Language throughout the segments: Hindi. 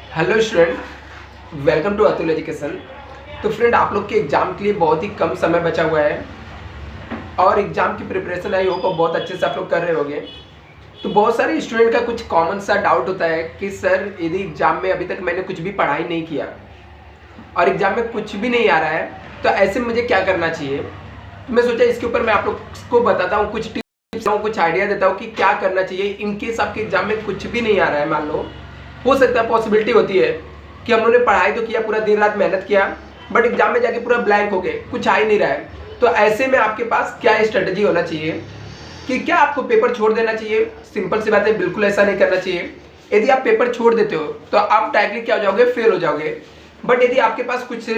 Hello student, welcome to Atul education. तो फ्रेंड, आप लोग के एग्ज़ाम के लिए बहुत ही कम समय बचा हुआ है और एग्ज़ाम की प्रिपरेशन आई होप बहुत अच्छे से आप लोग कर रहे होंगे। तो बहुत सारे स्टूडेंट का कुछ कॉमन सा डाउट होता है कि सर यदि एग्ज़ाम में अभी तक मैंने कुछ भी पढ़ाई नहीं किया और एग्ज़ाम में कुछ भी नहीं आ रहा है, तो ऐसे में मुझे क्या करना चाहिए। तो मैं सोचा इसके ऊपर मैं आप लोग को बताता हूँ, कुछ टिप्स कुछ आइडिया देता हूँ कि क्या करना चाहिए इन केस आपके एग्ज़ाम में कुछ भी नहीं आ रहा है। मान लो हो सकता है, पॉसिबिलिटी होती है कि हम लोगों ने पढ़ाई तो किया, पूरा दिन रात मेहनत किया, बट एग्जाम में जाके पूरा ब्लैंक हो गए, कुछ आ ही नहीं रहा है। तो ऐसे में आपके पास क्या स्ट्रेटजी होना चाहिए कि क्या आपको पेपर छोड़ देना चाहिए। सिंपल सी बात है, बिल्कुल ऐसा नहीं करना चाहिए। यदि आप पेपर छोड़ देते हो तो आप डायरेक्टली क्या हो जाओगे, फेल हो जाओगे। बट यदि आपके पास कुछ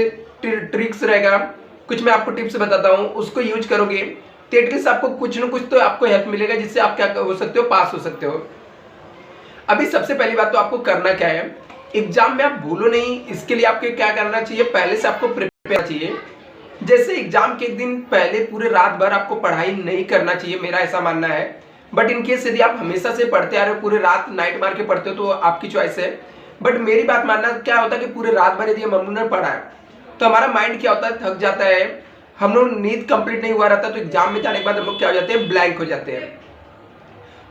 ट्रिक्स रहेगा, कुछ मैं आपको टिप्स बताता हूँ, उसको यूज करोगे तो एटलीस्ट आपको कुछ ना कुछ तो आपको हेल्प मिलेगा, जिससे आप क्या हो सकते हो, पास हो सकते हो। अभी सबसे पहली बात तो आपको करना क्या है, एग्जाम में आप भूलो नहीं, इसके लिए आपको क्या करना चाहिए, पहले से आपको प्रिपेयर चाहिए। जैसे एग्जाम के एक दिन पहले पूरे रात भर आपको पढ़ाई नहीं करना चाहिए, मेरा ऐसा मानना है। बट इन केस यदि आप हमेशा से पढ़ते आ रहे हो, पूरे रात नाइट मार के पढ़ते हो, तो आपकी चॉइस है। बट मेरी बात मानना क्या होता है कि पूरे रात भर यदि हम लोगों ने पढ़ा है तो हमारा माइंड क्या होता है, थक जाता है, हम लोग नींद कंप्लीट नहीं हुआ रहता, तो एग्जाम में जाने के बाद हम लोग क्या हो जाते हैं, ब्लैंक हो जाते हैं।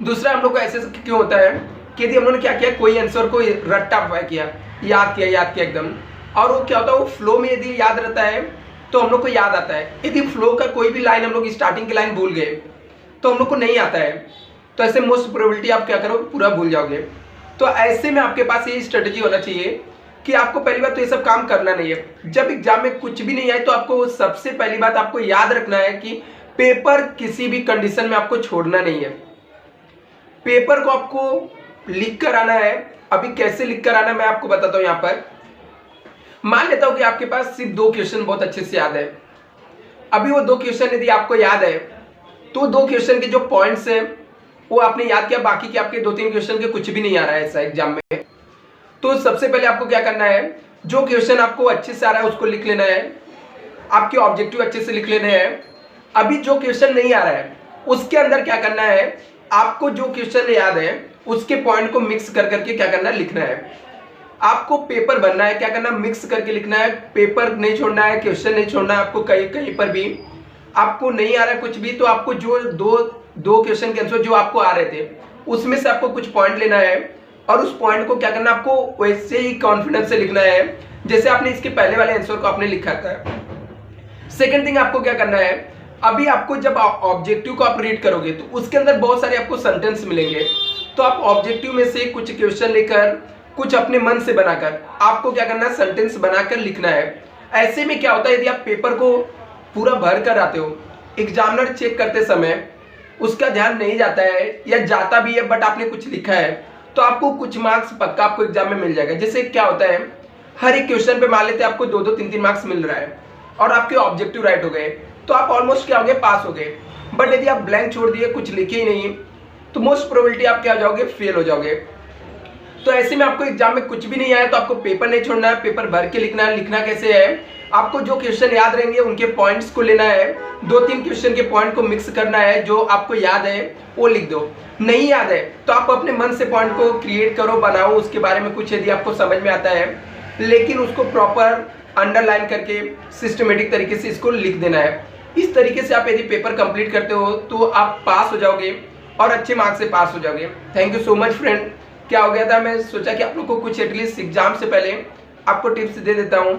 दूसरा, हम लोग को ऐसे क्यों होता है कि यदि हम लोगों ने क्या किया, कोई आंसर को रट्टा किया, याद किया एकदम, और वो क्या होता है, वो फ्लो में यदि याद रहता है तो हम लोग को याद आता है। यदि फ्लो का कोई भी लाइन हम लोग स्टार्टिंग की लाइन भूल गए तो हम लोग को नहीं आता है, तो ऐसे मोस्ट प्रोबेबिलिटी आप क्या करो, पूरा भूल जाओगे। तो ऐसे में आपके पास ये स्ट्रेटजी होना चाहिए कि आपको पहली बात तो ये सब काम करना नहीं है। जब एग्जाम में कुछ भी नहीं आए तो आपको सबसे पहली बात आपको याद रखना है कि पेपर किसी भी कंडीशन में आपको छोड़ना नहीं है। पेपर को आपको लिख कर आना है। अभी कैसे लिख कर आना मैं आपको बताता हूं। यहां पर मान लेता हूं कि आपके पास सिर्फ 2 क्वेश्चन बहुत अच्छे से याद है। अभी वो 2 क्वेश्चन यदि आपको याद है तो 2 क्वेश्चन के जो पॉइंट्स हैं वो आपने याद किया, बाकी के आपके 2-3 क्वेश्चन के कुछ भी नहीं आ रहा है ऐसा एग्जाम में। तो सबसे पहले आपको क्या करना है, जो क्वेश्चन आपको अच्छे से आ रहा है उसको लिख लेना है, आपके ऑब्जेक्टिव अच्छे से लिख लेने हैं। अभी जो क्वेश्चन नहीं आ रहा है उसके अंदर क्या करना है, आपको जो क्वेश्चन याद है उसके पॉइंट को मिक्स कर करके क्या करना है, लिखना है। आपको पेपर बनना है, क्या करना, मिक्स करके लिखना है, पेपर नहीं छोड़ना है, क्वेश्चन नहीं छोड़ना है। आपको कहीं कहीं पर भी आपको नहीं आ रहा है कुछ भी, तो आपको जो दो क्वेश्चन के आंसर जो आपको आ रहे थे उसमें से आपको कुछ पॉइंट लेना है और उस पॉइंट को क्या करना, आपको वैसे ही कॉन्फिडेंस से लिखना है जैसे आपने इसके पहले वाले आंसर को आपने लिखा था। सेकेंड थिंग आपको क्या करना है, अभी आपको जब ऑब्जेक्टिव को आप रीड करोगे तो उसके अंदर बहुत सारे आपको सेंटेंस मिलेंगे। तो आप ऑब्जेक्टिव में से कुछ क्वेश्चन लेकर, कुछ अपने मन से बनाकर आपको क्या करना है, सेंटेंस बनाकर लिखना है। ऐसे में क्या होता है, यदि आप पेपर को पूरा भर कर आते हो, एग्जामिनर चेक करते समय उसका ध्यान नहीं जाता है या जाता भी है बट आपने कुछ लिखा है, तो आपको कुछ मार्क्स पक्का आपको एग्जाम में मिल जाएगा। जैसे क्या होता है, हर एक क्वेश्चन पे मान लेते हैं आपको 2-2 3-3 मार्क्स मिल रहा है और आपके ऑब्जेक्टिव राइट हो गए, तो आप ऑलमोस्ट क्या हो गए, पास हो गए। बट यदि आप ब्लैंक छोड़ दिए, कुछ लिखे ही नहीं, तो मोस्ट प्रोबेबिलिटी आप क्या हो जाओगे, फेल हो जाओगे। तो ऐसे में आपको एग्जाम में कुछ भी नहीं आया तो आपको पेपर नहीं छोड़ना है, पेपर भर के लिखना है। लिखना कैसे है, आपको जो क्वेश्चन याद रहेंगे उनके पॉइंट्स को लेना है, 2-3 क्वेश्चन के पॉइंट को मिक्स करना है, जो आपको याद है वो लिख दो। नहीं याद है तो आप अपने मन से पॉइंट को क्रिएट करो, बनाओ, उसके बारे में कुछ यदि आपको समझ में आता है, लेकिन उसको प्रॉपर अंडरलाइन करके सिस्टमेटिक तरीके से इसको लिख देना है। इस तरीके से आप यदि पेपर कंप्लीट करते हो तो आप पास हो जाओगे और अच्छे मार्क्स से पास हो जाओगे। Thank you so much friend. क्या हो गया था, मैं सोचा कि आप लोग को कुछ एटलीस्ट एग्जाम से पहले आपको टिप्स दे देता हूँ।